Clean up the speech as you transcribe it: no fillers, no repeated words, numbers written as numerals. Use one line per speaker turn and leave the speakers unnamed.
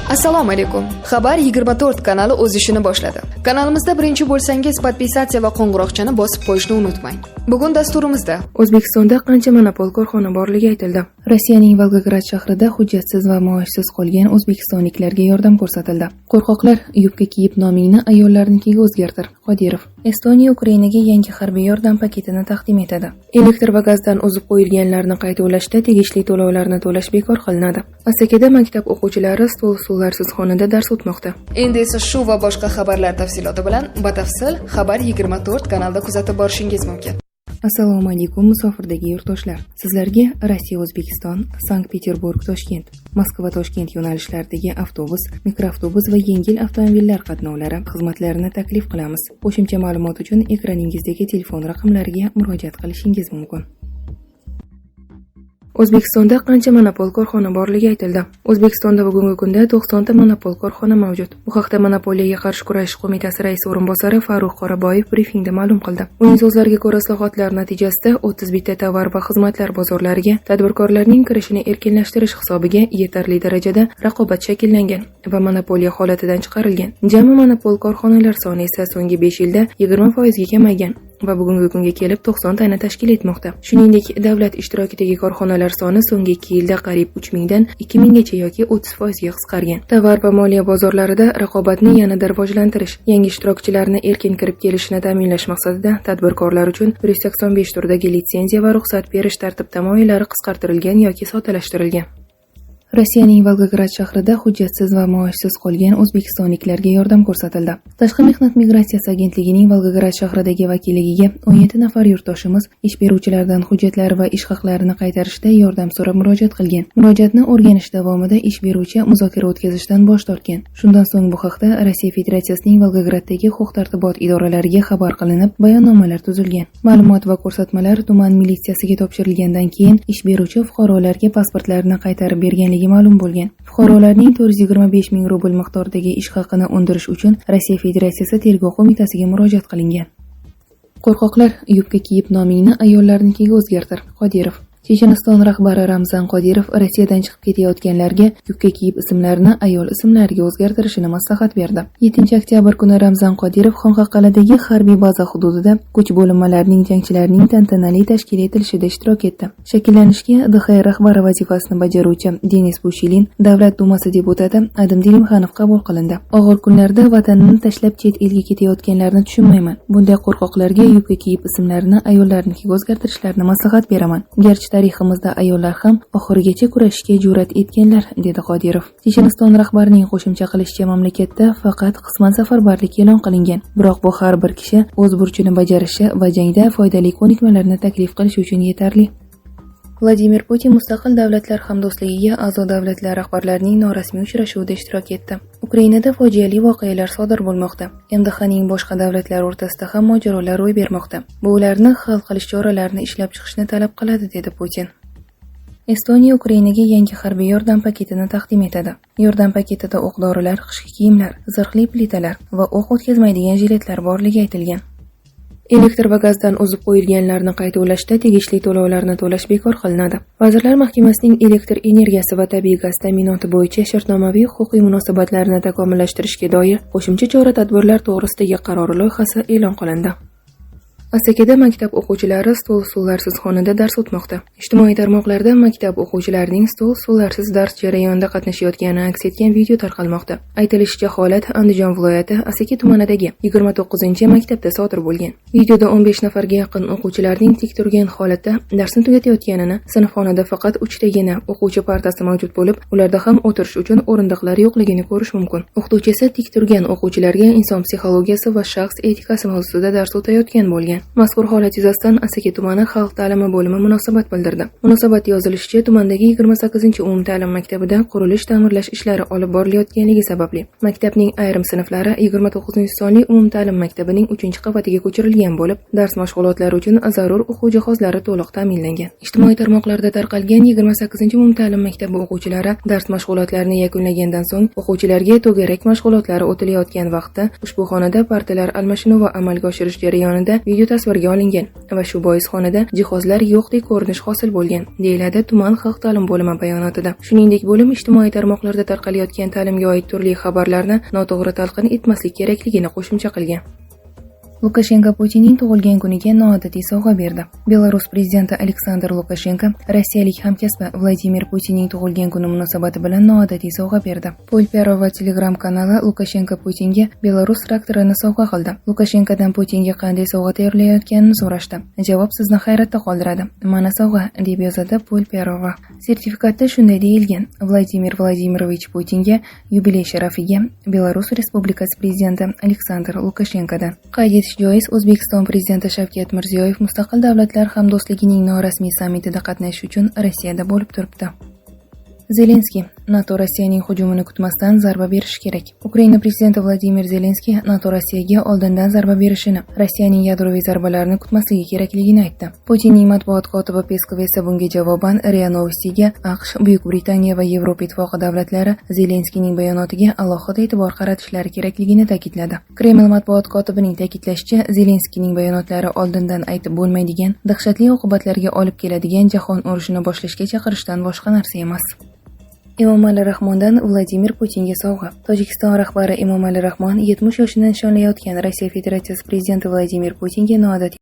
Assalomu alaykum. Xabar 24 kanali o'z ishini boshladi. Kanalimizda birinchi bo'lsangiz, podpisatsiya va qo'ng'iroqchani bosib qo'yishni unutmang. Bugun dasturimizda
O'zbekistonda qancha monopol korxona borligi aytildi. Rossiyaning Volgograd shahrida hujjatsiz va maoshsiz qolgan o'zbekistonliklarga yordam ko'rsatildi. Qo'rqoqlar yubka kiyib nomingni ayollarnikiga o'zgartir. Qodirov. Estoniya Ukrainaga yangi harbiy yordam paketini taqdim etadi. Elektr va gazdan uzib qo'yilganlarni qayta ulashda tegishli to'lovlarni to'lash bekor qilinadi. Asakada maktab o'quvchilari stol-stullarsiz xonada dars o'tmoqda.
Endi esa shu va boshqa xabarlar tafsiloti bilan batafsil Xabar 24 kanalida kuzatib borishingiz mumkin.
Assalomu alaykum musofirdagi yurtdoshlar. Sizlarga Rossiya, O'zbekiston, Sankt-Peterburg, Toshkent, Moskva, Toshkent yo'nalishlaridagi avtobus, mikroavtobus va yengil avtomobillar qatnovlari xizmatlarini taklif qilamiz. Qo'shimcha ma'lumot uchun ekraningizdagi telefon raqamlariga murojaat qilishingiz mumkin. O'zbekistonda qancha monopol korxona borligi aytildi. O'zbekistonda bugungi kunda 90 ta monopol korxona mavjud. Bu haqda Monopoliyaga qarshi kurashish qo'mitasi raisi o'rinbosari Farruh Qoraboyev brifingda ma'lum qildi. Uning so'zlariga ko'ra, islohotlar natijasida 31 ta tovar va xizmatlar bozorlariga tadbirkorlarning kirishini erkinlashtirish hisobiga yetarli darajada raqobat shakllangan va monopoliya holatidan chiqarilgan. Jami monopol korxonalar soni esa so'nggi 5 yilda 20% ga kamaygan va bugungi kunga kelib 90 tani tashkil etmoqda. Shuningdek, davlat ishtirokidagi korxonalar soni so'nggi 2 yilda qariyb 3000 dan 2000 gacha yoki 30% ga qisqargan. Tovar va moliya bozorlarida raqobatni yanada rivojlantirish, yangi ishtirokchilarni erkin kirib kelishini ta'minlash maqsadida tadbirkorlar uchun 185 turdagi litsenziya va ruxsat berish tartib-tamoyillari qisqartirilgan yoki soddalashtirilgan. Rossiyaning Volgograd shahrida hujjatsiz va maoshsiz qolgan o'zbekistonliklarga yordam ko'rsatildi. Tashqi mehnat migratsiyasi agentligining Volgograd shahridagi vakilligiga 17 nafar yurtdoshimiz ish beruvchilardan hujjatlar va ish haqlarini qaytarishda yordam so'rab murojaat qilgan. Murojaatni o'rganish davomida ish beruvchi muzokara o'tkazishdan bosh tortgan. Shundan so'ng bu haqda Rossiya Federatsiyasining Volgograddagi huquq-tartibot idoralariga xabar qilinib, bayonnomalar tuzilgan. Ma'lumot va ko'rsatmalar tuman militsiyasiga topshirilgandan keyin ish beruvchi fuqarolarga pasportlarini qaytarib bergan ma'lum bo'lgan. Fuqarolarning 425 ming rubl miqdoridagi ish haqini undirish uchun Rossiya Federatsiyasi tergov qo'mitasiga murojaat qilingan. Qo'rqoqlar yubka kiyib nomingni ayollarnikiga o'zgartir. Qodirov. Checheniston rahbari Ramzan Qodirov Rossiyadan chiqib ketayotganlarga yubka kiyib ismlarini ayol ismlariga o'zgartirishini maslahat berdi. 7 oktyabr kuni Ramzan Qodirov Xonqal'adagi harbiy baza hududida kuch bo'linmalarining jangchilarining tantanali tashkil etilishida ishtirok etdi. Shakllanishga DX rahbari vazifasini bajaruvchi Denis Bushilin, Davlat dumasi deputati Adim Dilimxanov qabul qilindi. Og'ir kunlarda vatanini tashlab chet elga ketayotganlarni tushunmayman. Bunday qo'rqoqlarga yubka kiyib ismlarini ayollarnikiga o'zgartirishlarini maslahat beraman. Garchi tariximizda ayollar ham oxirigacha kurashishga jur'at etganlar, dedi Qodirov. Checheniston rahbarining qo'shimcha qilishicha, mamlakatda faqat qisman safarbarlik e'lon qilingan. Biroq bu har bir kishi o'z burchini bajarishi va jangda foydali ko'nikmalarni taklif qilish uchun yetarli. Vladimir Putin Mustaqil Davlatlar Hamdo'stligiga a'zo davlatlar rahbarlarining norasmiy uchrashuvida ishtirok etdi. Ukrainada fojiali voqealar sodir bo'lmoqda. MDHning boshqa davlatlar o'rtasida ham mojarolar ro'y bermoqda. Bu ularni hal qilish choralarini ishlab chiqishni talab qiladi, dedi Putin. Estoniya Ukrainaga yangi harbiy yordam paketini taqdim etadi. Yordam paketida o'q-dorilar, qishki kiyimlar, zirhli plitalar va o'q o'tkazmaydigan jiletlar borligi aytilgan. Elektr va gazdan uzib qo'yilganlarni qayta ulashda tegishli to'lovlarni to'lash bekor qilinadi. Vazirlar Mahkamasining elektr energiyasi va tabiiy gaz ta'minoti bo'yicha shartnomaviy huquqiy munosabatlarni takomillashtirishga doir qo'shimcha chora-tadbirlar to'g'risidagi qaror loyihasi e'lon qilindi. Asakada maktab o'quvchilari stol-stullarsiz xonada dars o'tmoqda. Ijtimoiy tarmoqlarda maktab o'quvchilarining stol-stullarsiz dars jarayonida qatnashayotgani aks etgan video tarqalmoqda. Aytilishicha, holat Andijon viloyati Asaka tumanidagi 29-maktabda sodir bo'lgan. Videoda 15 nafarga yaqin o'quvchilarning tik turgan holatda darsni tugatayotganini, sinfxonada faqat 3 tagina o'quvchi partasi mavjud bo'lib, ularda ham o'tirish uchun o'rindiqlar yo'qligini ko'rish mumkin. O'qituvchi esa tik turgan o'quvchilarga inson psixologiyasi va shaxs etikasi mavzusida dars o'tayotgan bo'lgan. Mazkur holat yuzasidan Asaka tumani xalq ta'limi bo'limi munosabat bildirdi. Munosabatda yozilishicha, tumandagi 28-umumta'lim maktabida qurilish ta'mirlash ishlari olib borilayotganligi sababli maktabning ayrim sinflari 29-sonli umumta'lim maktabining 3-qavatiga ko'chirilgan bo'lib, dars mashg'ulotlari uchun zarur o'quv jihozlari to'liq ta'minlangan. Ijtimoiy tarmoqlarda tarqalgan 28-umumta'lim maktabi o'quvchilari dars mashg'ulotlarini yakunlagandan so'ng o'quvchilarga to'garak mashg'ulotlari o'tilayotgan vaqtda ushbu xonada partiyalar almashinuvi amalga oshirish jarayonida video tasvirga olingan va shu bois xonada jihozlar yo'qdek ko'rinish hosil bo'lgan, deyiladi tuman xalq ta'lim bo'limi bayonotida. Shuningdek, bo'lim ijtimoiy tarmoqlarda tarqalayotgan ta'limga oid turli xabarlarni noto'g'ri talqin etmaslik kerakligini qo'shimcha qilgan. Lukashenko Putinning tug'ilgan kuniga noodatiy sovg'a berdi. Belarus prezidenti Aleksandr Lukashenko rossiyalik hamkasbi Vladimir Putinning tug'ilgan kuni munosabati bilan noodatiy sovg'a berdi. Polperova Telegram kanali Lukashenko Putinga Belarus traktorini sovg'a qildi. Lukashenkodan Putinga qanday sovg'a tayyorlayotganini so'rashdi. Javob sizni hayratda qoldiradi. Mana sovg'a, deb yozadi Polperova. Sertifikatda shunday deyilgan: Vladimir Vladimirovich Putinga yubiley sharafiga Belarus Respublikasi prezidenti Aleksandr Lukashenkodan. Qayd etish joiz, O'zbekiston prezidenti Shavkat Mirziyoyev Mustaqil Davlatlar Hamdo'stligining norasmiy sammitida qatnashish uchun Rossiyada bo'lib turibdi. Zelenskiy: NATO Rossiyaning hujumini kutmasdan zarba berishi kerak. Ukraina prezidenti Vladimir Zelenskiy NATO Rossiyaga oldindan zarba berishini, Rossiyaning yadroviy zarbalarni kutmasligi kerakligini aytdi. Putinning matbuot kotibi Peskov esa bunga javoban RIA Novostiga AQSh, Buyuk Britaniya va Yevropa Ittifoqi davlatlari Zelenskiyning bayonotiga alohida e'tibor qaratishlari kerakligini ta'kidladi. Kreml matbuot kotibining ta'kidlashicha, Zelenskiyning bayonotlari oldindan aytib bo'lmaydigan, dahshatli oqibatlarga olib keladigan jahon urushini boshlashga chaqirishdan boshqa narsa emas. Emomali Rahmondan Vladimir Putinga sovg'a. Tojikiston rahbari Emomali Rahmon 70 yoshini nishonlayotgan Rossiya Federatsiyasi prezidenti Vladimir Putinga noodatiy